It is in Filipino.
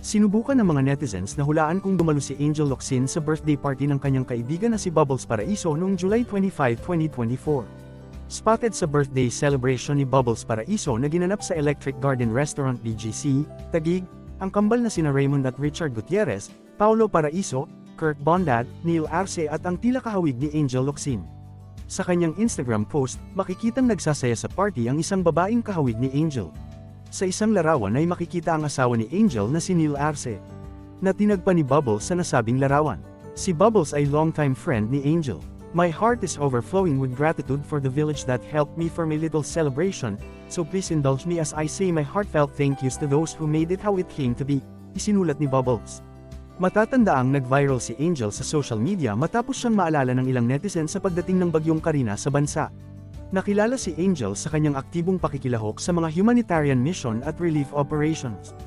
Sinubukan ng mga netizens na hulaan kung dumalo si Angel Locsin sa birthday party ng kanyang kaibigan na si Bubbles Paraiso noong July 25, 2024. Spotted sa birthday celebration ni Bubbles Paraiso na ginanap sa Electric Garden Restaurant BGC, Taguig, ang kambal na sina Raymond at Richard Gutierrez, Paulo Paraiso, Kurt Bondad, Neil Arce at ang tila kahawig ni Angel Locsin. Sa kanyang Instagram post, makikitang nagsasaya sa party ang isang babaeng kahawig ni Angel. Sa isang larawan ay makikita ang asawa ni Angel na si Neil Arce, na tinagpa ni Bubbles sa nasabing larawan. Si Bubbles ay longtime friend ni Angel. My heart is overflowing with gratitude for the village that helped me for my little celebration, so please indulge me as I say my heartfelt thank yous to those who made it how it came to be, isinulat ni Bubbles. Matatandaang nag-viral si Angel sa social media matapos siyang maalala ng ilang netizens sa pagdating ng bagyong Karina sa bansa. Nakilala si Angel sa kanyang aktibong pakikilahok sa mga humanitarian mission at relief operations.